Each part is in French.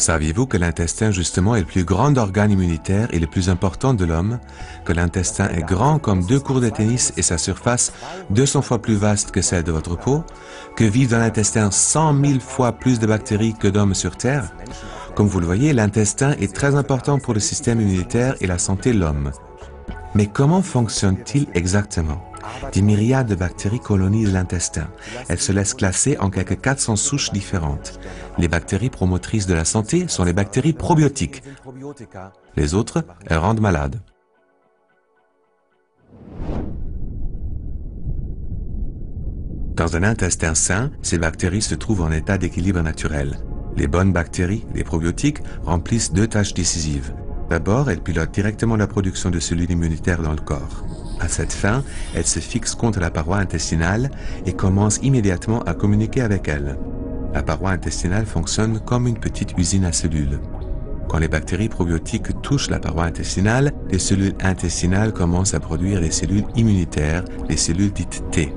Saviez-vous que l'intestin justement est le plus grand organe immunitaire et le plus important de l'homme, que l'intestin est grand comme 2 cours de tennis et sa surface 200 fois plus vaste que celle de votre peau, que vivent dans l'intestin 100 000 fois plus de bactéries que d'hommes sur Terre? Comme vous le voyez, l'intestin est très important pour le système immunitaire et la santé de l'homme. Mais comment fonctionne-t-il exactement? Des myriades de bactéries colonisent l'intestin. Elles se laissent classer en quelques 400 souches différentes. Les bactéries promotrices de la santé sont les bactéries probiotiques. Les autres, elles rendent malades. Dans un intestin sain, ces bactéries se trouvent en état d'équilibre naturel. Les bonnes bactéries, les probiotiques, remplissent 2 tâches décisives. D'abord, elles pilotent directement la production de cellules immunitaires dans le corps. À cette fin, elles se fixent contre la paroi intestinale et commencent immédiatement à communiquer avec elle. La paroi intestinale fonctionne comme une petite usine à cellules. Quand les bactéries probiotiques touchent la paroi intestinale, les cellules intestinales commencent à produire des cellules immunitaires, les cellules dites T.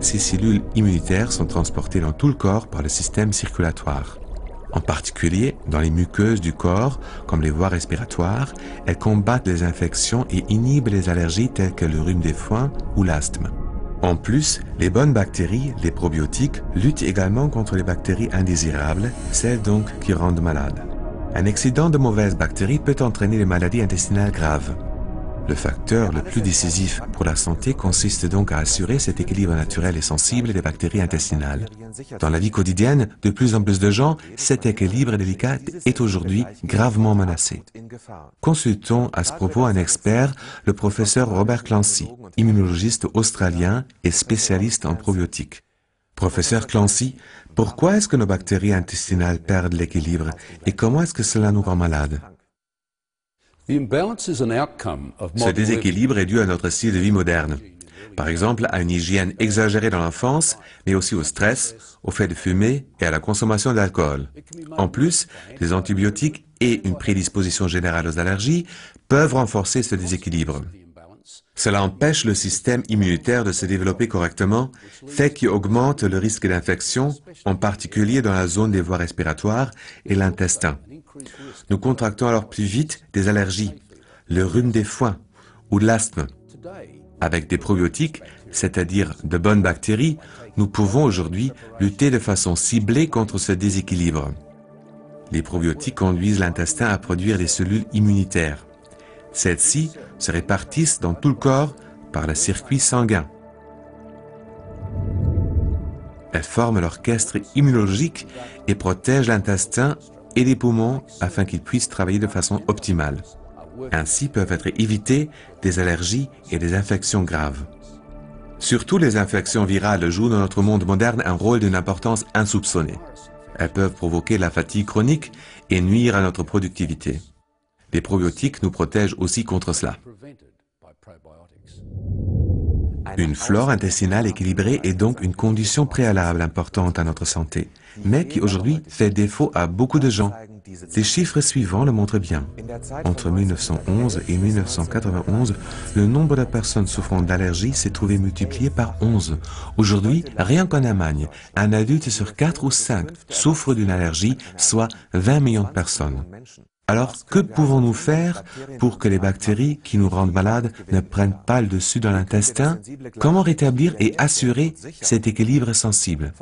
Ces cellules immunitaires sont transportées dans tout le corps par le système circulatoire. En particulier, dans les muqueuses du corps, comme les voies respiratoires, elles combattent les infections et inhibent les allergies telles que le rhume des foins ou l'asthme. En plus, les bonnes bactéries, les probiotiques, luttent également contre les bactéries indésirables, celles donc qui rendent malades. Un excédent de mauvaises bactéries peut entraîner des maladies intestinales graves. Le facteur le plus décisif pour la santé consiste donc à assurer cet équilibre naturel et sensible des bactéries intestinales. Dans la vie quotidienne, de plus en plus de gens, cet équilibre délicat est aujourd'hui gravement menacé. Consultons à ce propos un expert, le professeur Robert Clancy, immunologiste australien et spécialiste en probiotiques. Professeur Clancy, pourquoi est-ce que nos bactéries intestinales perdent l'équilibre et comment est-ce que cela nous rend malades? Ce déséquilibre est dû à notre style de vie moderne. Par exemple, à une hygiène exagérée dans l'enfance, mais aussi au stress, au fait de fumer et à la consommation d'alcool. En plus, les antibiotiques et une prédisposition générale aux allergies peuvent renforcer ce déséquilibre. Cela empêche le système immunitaire de se développer correctement, fait qui augmente le risque d'infection, en particulier dans la zone des voies respiratoires et l'intestin. Nous contractons alors plus vite des allergies, le rhume des foins ou de l'asthme. Avec des probiotiques, c'est-à-dire de bonnes bactéries, nous pouvons aujourd'hui lutter de façon ciblée contre ce déséquilibre. Les probiotiques conduisent l'intestin à produire des cellules immunitaires. Celles-ci se répartissent dans tout le corps par le circuit sanguin. Elles forment l'orchestre immunologique et protègent l'intestin et les poumons afin qu'ils puissent travailler de façon optimale. Ainsi peuvent être évitées des allergies et des infections graves. Surtout les infections virales jouent dans notre monde moderne un rôle d'une importance insoupçonnée. Elles peuvent provoquer la fatigue chronique et nuire à notre productivité. Les probiotiques nous protègent aussi contre cela. Une flore intestinale équilibrée est donc une condition préalable importante à notre santé, mais qui aujourd'hui fait défaut à beaucoup de gens. Les chiffres suivants le montrent bien. Entre 1911 et 1991, le nombre de personnes souffrant d'allergies s'est trouvé multiplié par 11. Aujourd'hui, rien qu'en Allemagne, un adulte sur 4 ou 5 souffre d'une allergie, soit 20 millions de personnes. Alors, que pouvons-nous faire pour que les bactéries qui nous rendent malades ne prennent pas le dessus dans l'intestin? Comment rétablir et assurer cet équilibre sensible?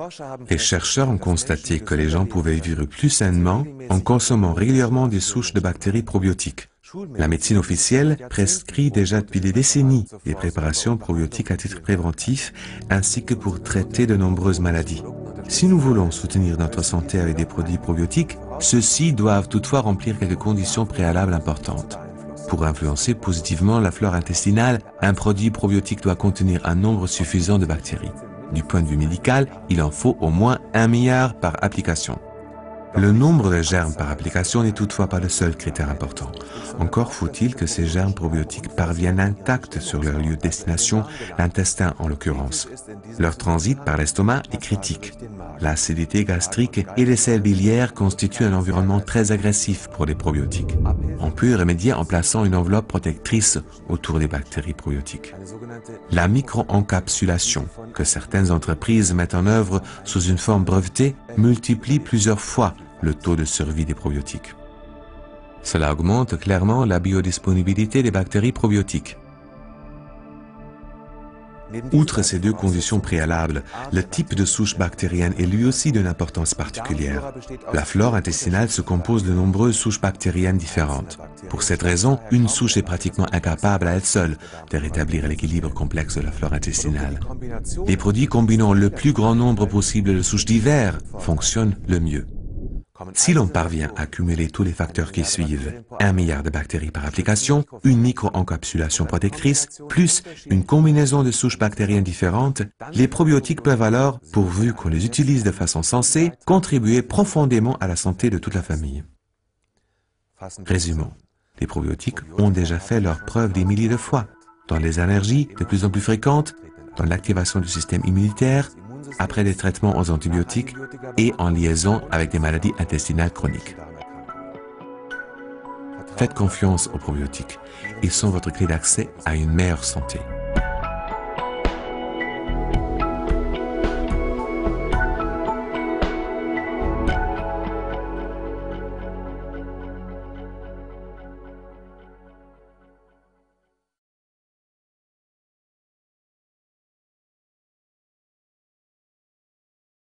Les chercheurs ont constaté que les gens pouvaient vivre plus sainement en consommant régulièrement des souches de bactéries probiotiques. La médecine officielle prescrit déjà depuis des décennies des préparations probiotiques à titre préventif ainsi que pour traiter de nombreuses maladies. Si nous voulons soutenir notre santé avec des produits probiotiques, ceux-ci doivent toutefois remplir quelques conditions préalables importantes. Pour influencer positivement la flore intestinale, un produit probiotique doit contenir un nombre suffisant de bactéries. Du point de vue médical, il en faut au moins 1 milliard par application. Le nombre de germes par application n'est toutefois pas le seul critère important. Encore faut-il que ces germes probiotiques parviennent intacts sur leur lieu de destination, l'intestin en l'occurrence. Leur transit par l'estomac est critique. L'acidité gastrique et les sels biliaires constituent un environnement très agressif pour les probiotiques. On peut y remédier en plaçant une enveloppe protectrice autour des bactéries probiotiques. La micro-encapsulation, que certaines entreprises mettent en œuvre sous une forme brevetée, multiplie plusieurs fois le taux de survie des probiotiques. Cela augmente clairement la biodisponibilité des bactéries probiotiques. Outre ces deux conditions préalables, le type de souche bactérienne est lui aussi d'une importance particulière. La flore intestinale se compose de nombreuses souches bactériennes différentes. Pour cette raison, une souche est pratiquement incapable à elle seule de rétablir l'équilibre complexe de la flore intestinale. Les produits combinant le plus grand nombre possible de souches diverses fonctionnent le mieux. Si l'on parvient à cumuler tous les facteurs qui suivent, 1 milliard de bactéries par application, une micro-encapsulation protectrice, plus une combinaison de souches bactériennes différentes, les probiotiques peuvent alors, pourvu qu'on les utilise de façon sensée, contribuer profondément à la santé de toute la famille. Résumons, les probiotiques ont déjà fait leurs preuves des milliers de fois, dans les allergies de plus en plus fréquentes, dans l'activation du système immunitaire, après des traitements aux antibiotiques et en liaison avec des maladies intestinales chroniques. Faites confiance aux probiotiques. Ils sont votre clé d'accès à une meilleure santé.